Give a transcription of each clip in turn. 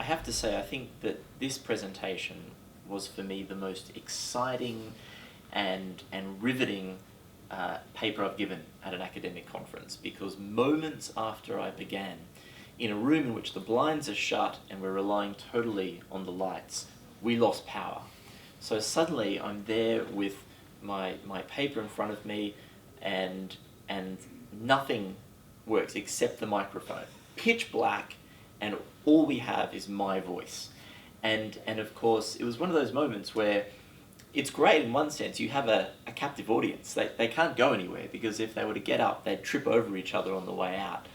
have to say, I think that this presentation was for me the most exciting and riveting paper I've given at an academic conference, because moments after I began, in a room in which the blinds are shut and we're relying totally on the lights, we lost power. So suddenly I'm there with my paper in front of me, and nothing works except the microphone. Pitch black, and all we have is my voice. And of course, it was one of those moments where it's great in one sense. You have a captive audience. They can't go anywhere, because if they were to get up, they'd trip over each other on the way out.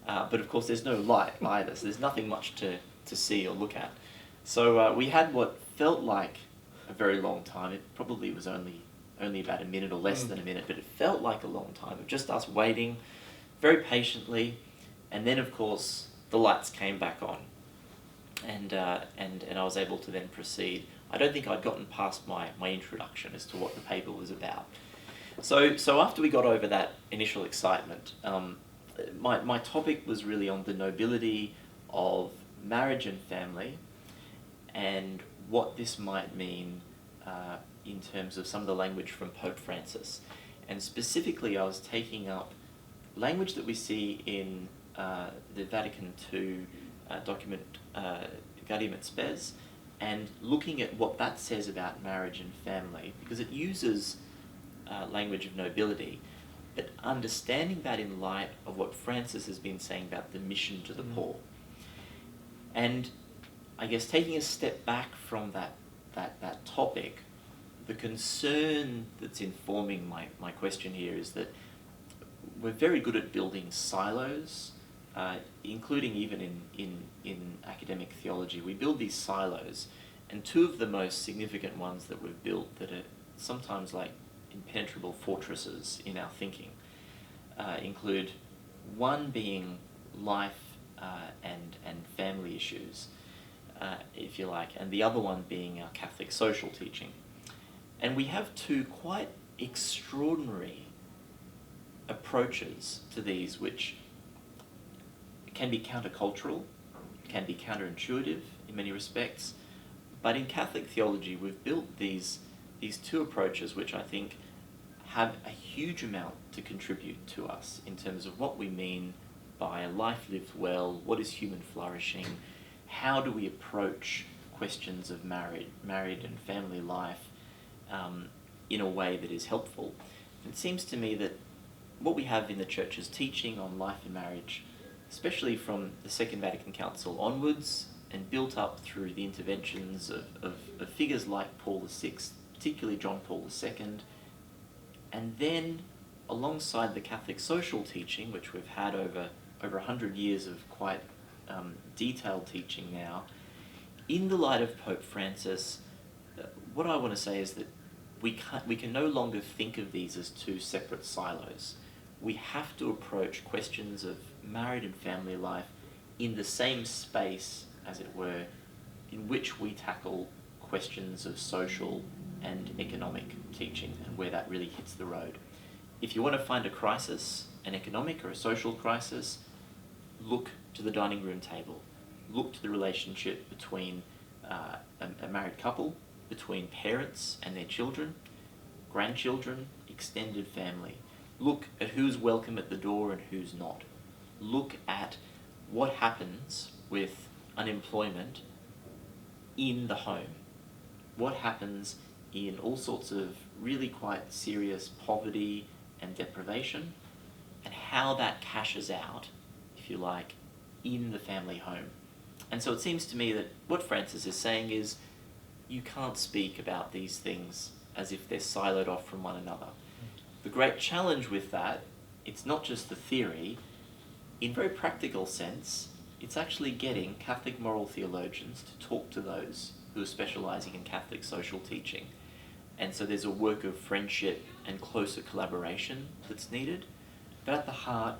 But of course, there's no light either, so there's nothing much to see or look at. So we had what felt like a very long time. It probably was only about a minute or less than a minute, but it felt like a long time of just us waiting very patiently. And then, of course, the lights came back on, and I was able to then proceed. I don't think I'd gotten past my introduction as to what the paper was about. So after we got over that initial excitement, my topic was really on the nobility of marriage and family, and what this might mean in terms of some of the language from Pope Francis. And specifically, I was taking up language that we see in the Vatican II document Gaudium et Spes, and looking at what that says about marriage and family, because it uses language of nobility, but understanding that in light of what Francis has been saying about the mission to the poor. And I guess taking a step back from that topic, the concern that's informing my question here is that we're very good at building silos, including even in academic theology. We build these silos, and two of the most significant ones that we've built that are sometimes like impenetrable fortresses in our thinking include one being life and family issues, if you like, and the other one being our Catholic social teaching. And we have two quite extraordinary approaches to these, which can be countercultural, can be counterintuitive in many respects. But in Catholic theology, we've built these two approaches which I think have a huge amount to contribute to us in terms of what we mean by a life lived well, what is human flourishing, how do we approach questions of married and family life in a way that is helpful. It seems to me that what we have in the Church's teaching on life and marriage, especially from the Second Vatican Council onwards, and built up through the interventions of figures like Paul VI, particularly John Paul II, and then alongside the Catholic social teaching, which we've had over 100 years of quite detailed teaching now, in the light of Pope Francis, what I want to say is that we can no longer think of these as two separate silos. We have to approach questions of married and family life in the same space, as it were, in which we tackle questions of social and economic teaching, and where that really hits the road. If you want to find a crisis, an economic or a social crisis, look to the dining room table. Look to the relationship between a married couple, between parents and their children, grandchildren, extended family. Look at who's welcome at the door and who's not. Look at what happens with unemployment in the home. What happens in all sorts of really quite serious poverty and deprivation, and how that cashes out, if you like, in the family home. And so it seems to me that what Francis is saying is you can't speak about these things as if they're siloed off from one another. The great challenge with that, it's not just the theory. In very practical sense, it's actually getting Catholic moral theologians to talk to those who are specialising in Catholic social teaching. And so there's a work of friendship and closer collaboration that's needed. But at the heart,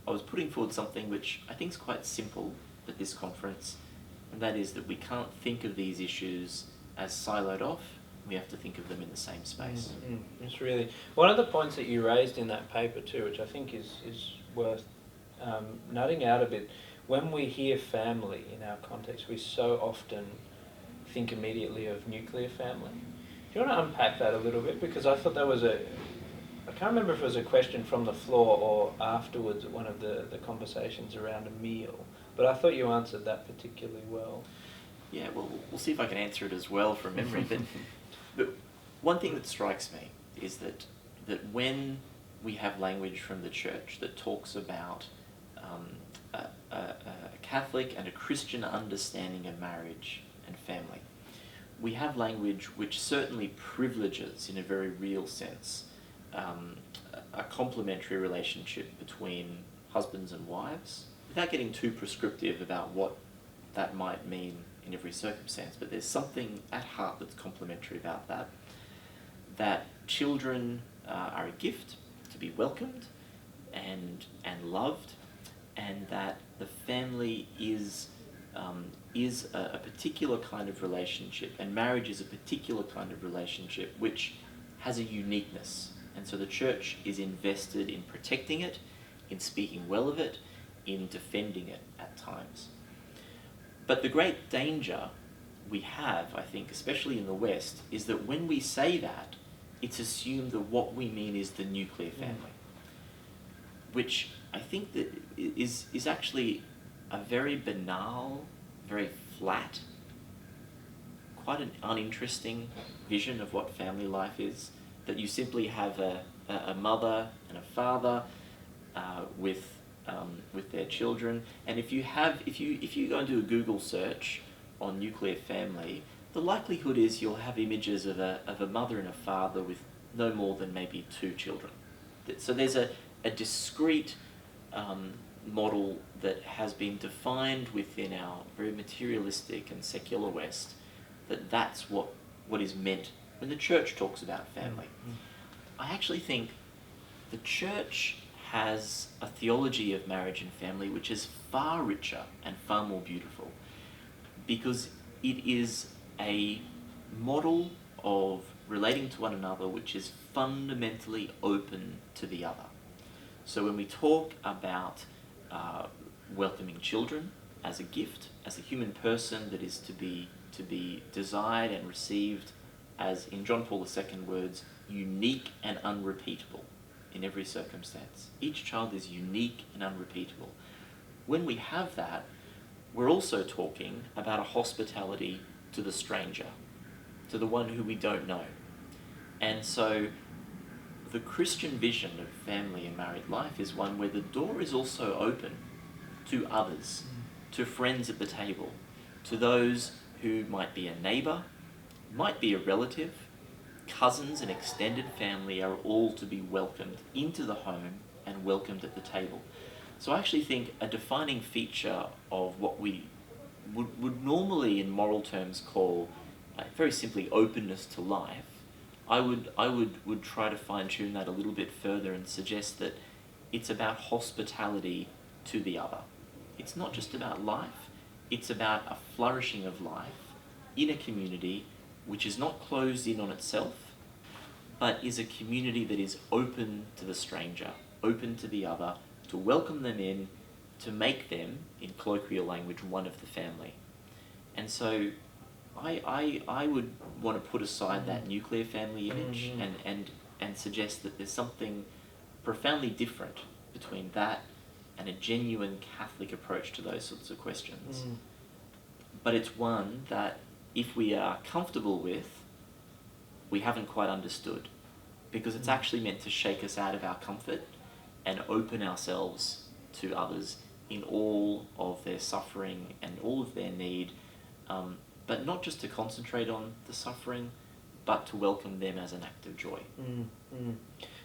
I was putting forward something which I think is quite simple at this conference, and that is that we can't think of these issues as siloed off. We have to think of them in the same space. It's really one of the points that you raised in that paper too, which I think is worth nutting out a bit, when we hear family in our context, we so often think immediately of nuclear family. Do you want to unpack that a little bit? Because I thought that was I can't remember if it was a question from the floor or afterwards at one of the conversations around a meal, but I thought you answered that particularly well. Yeah, well, we'll see if I can answer it as well from memory. But one thing that strikes me is that when we have language from the church that talks about a Catholic and a Christian understanding of marriage and family, we have language which certainly privileges, in a very real sense, a complementary relationship between husbands and wives, without getting too prescriptive about what that might mean in every circumstance. But there's something at heart that's complementary about that. That children are a gift to be welcomed and loved, and that the family is a particular kind of relationship, and marriage is a particular kind of relationship which has a uniqueness. And so the church is invested in protecting it, in speaking well of it, in defending it at times. But the great danger we have, I think, especially in the West, is that when we say that, it's assumed that what we mean is the nuclear family, which I think that is actually a very banal, very flat, quite an uninteresting vision of what family life is. That you simply have a mother and a father with their children, and if you go and do a Google search on nuclear family, the likelihood is you'll have images of a mother and a father with no more than maybe 2 children. So there's a discrete model that has been defined within our very materialistic and secular West, that's what is meant when the church talks about family. I actually think the church has a theology of marriage and family which is far richer and far more beautiful, because it is a model of relating to one another which is fundamentally open to the other. So when we talk about welcoming children as a gift, as a human person that is to be desired and received as, in John Paul II words, unique and unrepeatable in every circumstance. Each child is unique and unrepeatable. When we have that, we're also talking about a hospitality to the stranger, to the one who we don't know. And so the Christian vision of family and married life is one where the door is also open to others, to friends at the table, to those who might be a neighbour, might be a relative. Cousins and extended family are all to be welcomed into the home and welcomed at the table. So I actually think a defining feature of what we would normally in moral terms call very simply openness to life, I would try to fine-tune that a little bit further and suggest that it's about hospitality to the other. It's not just about life, it's about a flourishing of life in a community which is not closed in on itself, but is a community that is open to the stranger, open to the other, to welcome them in, to make them, in colloquial language, one of the family. And so I would want to put aside that nuclear family image and suggest that there's something profoundly different between that and a genuine Catholic approach to those sorts of questions. But it's one that, if we are comfortable with, we haven't quite understood, because it's actually meant to shake us out of our comfort and open ourselves to others in all of their suffering and all of their need, but not just to concentrate on the suffering, but to welcome them as an act of joy.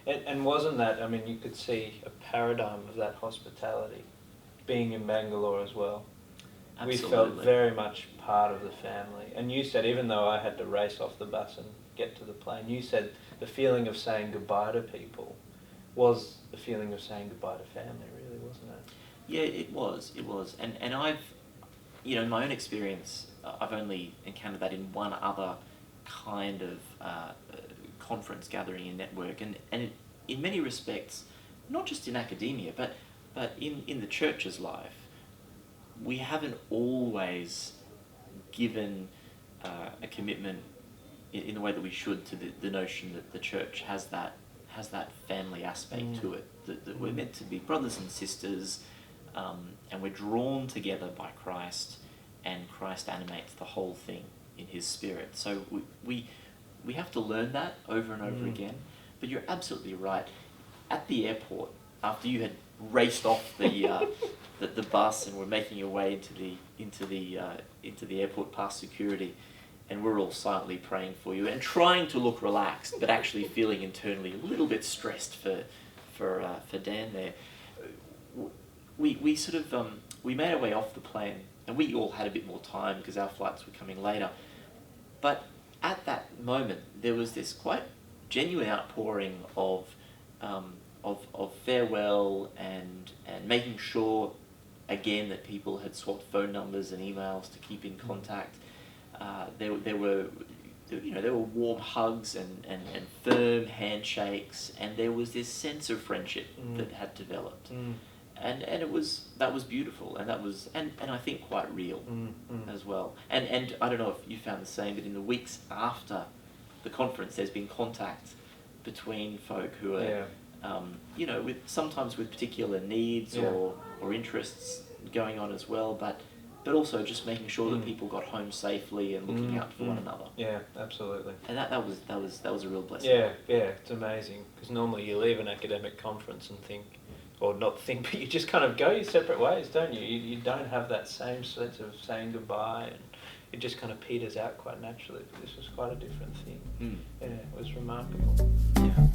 And wasn't that, I mean, you could see a paradigm of that hospitality being in Bangalore as well. Absolutely. We felt very much part of the family. And you said, even though I had to race off the bus and get to the plane, you said the feeling of saying goodbye to people was the feeling of saying goodbye to family, really, wasn't it? Yeah, it was. And I've, in my own experience, I've only encountered that in one other kind of conference, gathering, and network. And in many respects, not just in academia, but in the church's life, we haven't always given a commitment in the way that we should to the notion that the church has that family aspect to it, that we're meant to be brothers and sisters, and we're drawn together by Christ, and Christ animates the whole thing in his spirit. So we have to learn that over and over again. But you're absolutely right. At the airport, after you had raced off the bus and were making your way into the airport past security, and we're all silently praying for you and trying to look relaxed, but actually feeling internally a little bit stressed for Dan there. We sort of we made our way off the plane, and we all had a bit more time because our flights were coming later. But at that moment, there was this quite genuine outpouring of farewell and making sure again that people had swapped phone numbers and emails to keep in contact. There were warm hugs and firm handshakes, and there was this sense of friendship that had developed, and that was beautiful, and that was and I think quite real as well. And I don't know if you found the same, but in the weeks after the conference, there's been contact between folk who are sometimes with particular needs or interests going on as well, but also just making sure that people got home safely and looking out for one another. Yeah, absolutely. And that was a real blessing. Yeah, it's amazing, because normally you leave an academic conference and think, or not think, but you just kind of go your separate ways, don't you? You don't have that same sense of saying goodbye, and it just kind of peters out quite naturally. But this was quite a different thing. Yeah, it was remarkable. Yeah.